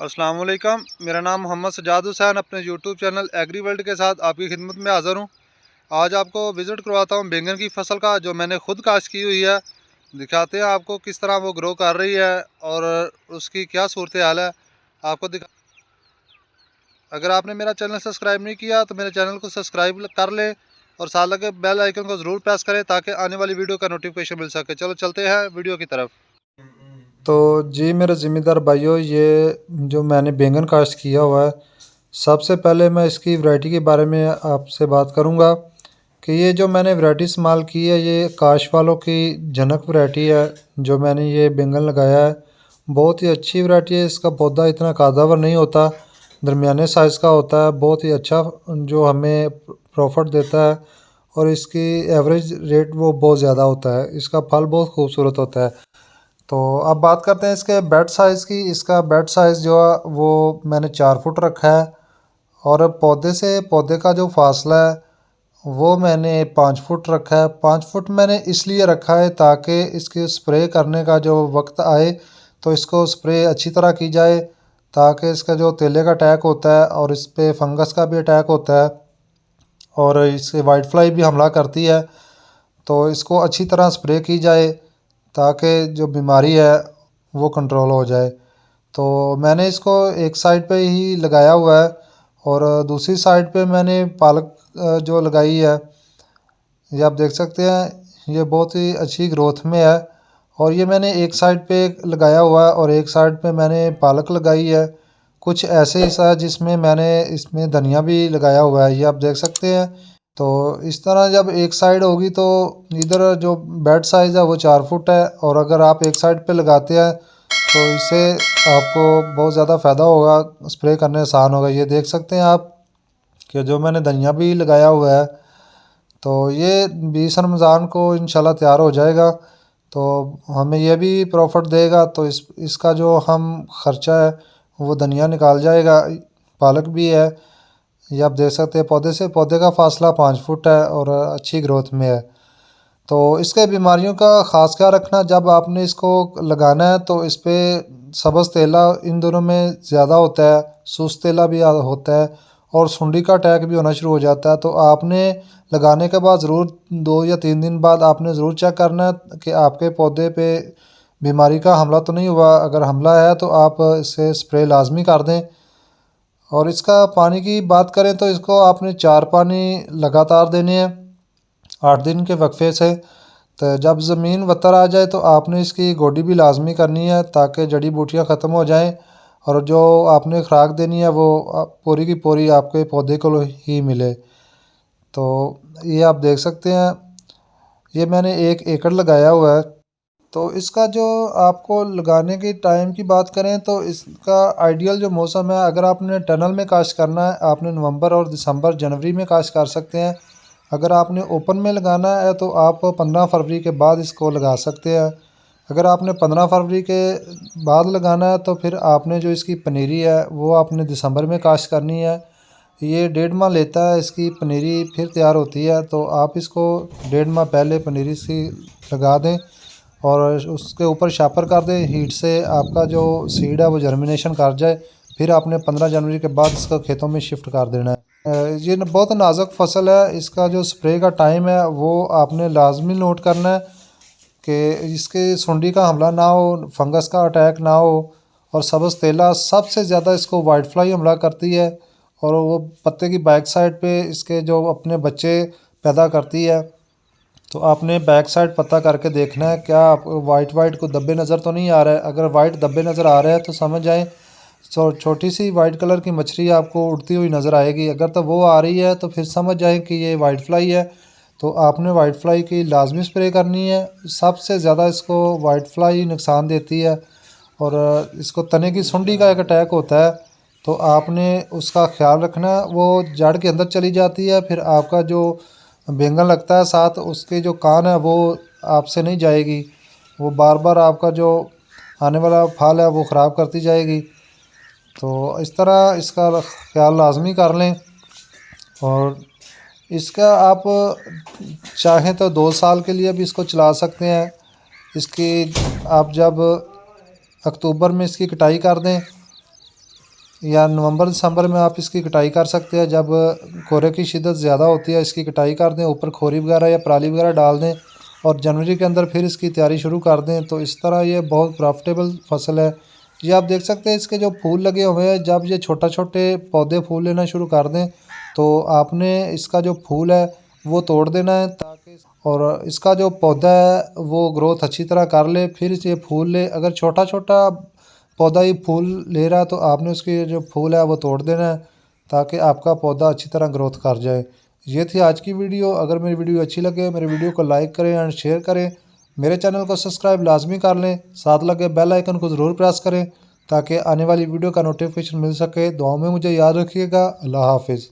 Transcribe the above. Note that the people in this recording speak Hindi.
अस्सलाम वालेकुम। मेरा नाम मोहम्मद सजाद हुसैन अपने यूट्यूब चैनल एग्री वर्ल्ड के साथ आपकी खिदमत में हाज़िर हूँ। आज आपको विज़िट करवाता हूँ बैंगन की फसल का, जो मैंने खुद काश्त की हुई है। दिखाते हैं आपको किस तरह वो ग्रो कर रही है और उसकी क्या सूरत हाल है। आपको दिखा अगर आपने मेरा चैनल सब्सक्राइब नहीं किया तो मेरे चैनल को सब्सक्राइब कर लें और साथ लगे बेल आइकन को ज़रूर प्रेस करें ताकि आने वाली वीडियो का नोटिफिकेशन मिल सके। चलो चलते हैं वीडियो की तरफ। तो जी मेरे ज़िम्मेदार भाइयों, ये जो मैंने बैंगन काश्त किया हुआ है, सबसे पहले मैं इसकी वैरायटी के बारे में आपसे बात करूंगा कि ये जो मैंने वैरायटी इस्तेमाल की है, ये काश वालों की जनक वैरायटी है। जो मैंने ये बैंगन लगाया है, बहुत ही अच्छी वैरायटी है। इसका पौधा इतना कादावर नहीं होता, दरमियाने साइज़ का होता है। बहुत ही अच्छा जो हमें प्रॉफिट देता है और इसकी एवरेज रेट वो बहुत ज़्यादा होता है। इसका फल बहुत खूबसूरत होता है। तो अब बात करते हैं इसके बेड साइज़ की। इसका बेड साइज़ जो है वो मैंने 4 फुट रखा है और पौधे से पौधे का जो फासला है वो मैंने 5 फुट रखा है। 5 फुट मैंने इसलिए रखा है ताकि इसके स्प्रे करने का जो वक्त आए तो इसको स्प्रे अच्छी तरह की जाए, ताकि इसका जो तेले का अटैक होता है और इस पर फंगस का भी अटैक होता है और इससे वाइट फ्लाई भी हमला करती है। तो इसको अच्छी तरह स्प्रे की जाए ताकि जो बीमारी है वो कंट्रोल हो जाए। तो मैंने इसको एक साइड पे ही लगाया हुआ है और दूसरी साइड पे मैंने पालक जो लगाई है, ये आप देख सकते हैं। ये बहुत ही अच्छी ग्रोथ में है और ये मैंने एक साइड पे लगाया हुआ है और एक साइड पे मैंने पालक लगाई है। कुछ ऐसे हिस्सा है जिसमें मैंने इसमें धनिया भी लगाया हुआ है, ये आप देख सकते हैं। तो इस तरह जब एक साइड होगी तो इधर जो बेड साइज़ है वो 4 फुट है और अगर आप एक साइड पे लगाते हैं तो इससे आपको बहुत ज़्यादा फ़ायदा होगा, स्प्रे करने आसान होगा। ये देख सकते हैं आप कि जो मैंने धनिया भी लगाया हुआ है, तो ये 20 रमज़ान को इंशाल्लाह तैयार हो जाएगा तो हमें ये भी प्रॉफिट देगा। तो इसका जो हम ख़र्चा है वो धनिया निकाल जाएगा। पालक भी है, ये आप देख सकते हैं। पौधे से पौधे का फासला 5 फुट है और अच्छी ग्रोथ में है। तो इसके बीमारियों का ख़ास ख्याल रखना, जब आपने इसको लगाना है तो इस पे सब्ज़ तेला इन दोनों में ज़्यादा होता है, सुस्त तेला भी होता है और सुंडी का अटैक भी होना शुरू हो जाता है। तो आपने लगाने के बाद ज़रूर 2 या 3 दिन बाद आपने ज़रूर चेक करना है कि आपके पौधे पे बीमारी का हमला तो नहीं हुआ। अगर हमला है तो आप इसे स्प्रे लाजमी कर दें। और इसका पानी की बात करें तो इसको आपने 4 पानी लगातार देने हैं 8 दिन के वक्फे से। तो जब ज़मीन वत्तर आ जाए तो आपने इसकी गोडी भी लाजमी करनी है ताकि जड़ी बूटियाँ ख़त्म हो जाएं और जो आपने खुराक देनी है वो पूरी की पूरी आपके पौधे को ही मिले। तो ये आप देख सकते हैं, ये मैंने 1 एकड़ लगाया हुआ है। तो इसका जो आपको लगाने के टाइम की बात करें तो इसका आइडियल जो मौसम है, अगर आपने टनल में काश्त करना है आपने नवंबर और दिसंबर जनवरी में काश्त कर सकते हैं। अगर आपने ओपन में लगाना है तो आप 15 फरवरी के बाद इसको लगा सकते हैं। अगर आपने 15 फरवरी के बाद लगाना है तो फिर आपने जो इसकी पनीरी है वो आपने दिसंबर में काश्त करनी है। ये 1.5 माह लेता है इसकी पनीरी फिर तैयार होती है। तो आप इसको 1.5 माह पहले पनीरी सी लगा दें और उसके ऊपर शापर कर दें हीट से, आपका जो सीड है वो जर्मिनेशन कर जाए। फिर आपने 15 जनवरी के बाद इसको खेतों में शिफ्ट कर देना है। ये बहुत नाजुक फसल है। इसका जो स्प्रे का टाइम है वो आपने लाजमी नोट करना है कि इसके सुंडी का हमला ना हो, फंगस का अटैक ना हो और सब्ज़ तेला सबसे ज़्यादा इसको वाइट फ्लाई हमला करती है और वो पत्ते की बैक साइड पे इसके जो अपने बच्चे पैदा करती है। तो आपने बैक साइड पता करके देखना है क्या आप वाइट वाइट को धब्बे नज़र तो नहीं आ रहा है। अगर वाइट धब्बे नज़र आ रहे हैं तो समझ जाएं छोटी सी वाइट कलर की मछली आपको उड़ती हुई नज़र आएगी। अगर तो वो आ रही है तो फिर समझ जाएं कि ये वाइट फ्लाई है। तो आपने वाइट फ्लाई की लाजमी स्प्रे करनी है। सबसे ज़्यादा इसको वाइट फ्लाई नुकसान देती है और इसको तने की सुंडी का एक अटैक होता है। तो आपने उसका ख्याल रखना, वो जड़ के अंदर चली जाती है। फिर आपका जो बैंगन लगता है साथ उसके जो कान है वो आपसे नहीं जाएगी, वो बार बार आपका जो आने वाला फल है वो ख़राब करती जाएगी। तो इस तरह इसका ख्याल लाजमी कर लें। और इसका आप चाहें तो 2 साल के लिए भी इसको चला सकते हैं। इसकी आप जब अक्टूबर में इसकी कटाई कर दें या नवंबर दिसंबर में आप इसकी कटाई कर सकते हैं। जब कोहरे की शिद्दत ज़्यादा होती है इसकी कटाई कर दें, ऊपर खोरी वगैरह या पराली वगैरह डाल दें और जनवरी के अंदर फिर इसकी तैयारी शुरू कर दें। तो इस तरह ये बहुत प्रॉफिटेबल फसल है। ये आप देख सकते हैं इसके जो फूल लगे हुए हैं, जब ये छोटे छोटे पौधे फूल लेना शुरू कर दें तो आपने इसका जो फूल है वो तोड़ देना है, ताकि और इसका जो पौधा है वो ग्रोथ अच्छी तरह कर ले, फिर ये फूल ले। अगर छोटा छोटा पौधा ही फूल ले रहा है तो आपने उसके जो फूल है वो तोड़ देना है, ताकि आपका पौधा अच्छी तरह ग्रोथ कर जाए। ये थी आज की वीडियो। अगर मेरी वीडियो अच्छी लगे मेरे वीडियो को लाइक करें एंड शेयर करें। मेरे चैनल को सब्सक्राइब लाजमी कर लें, साथ लगे बेल आइकन को ज़रूर प्रेस करें ताकि आने वाली वीडियो का नोटिफिकेशन मिल सके। दुआओं में मुझे याद रखिएगा। अल्लाह हाफिज़।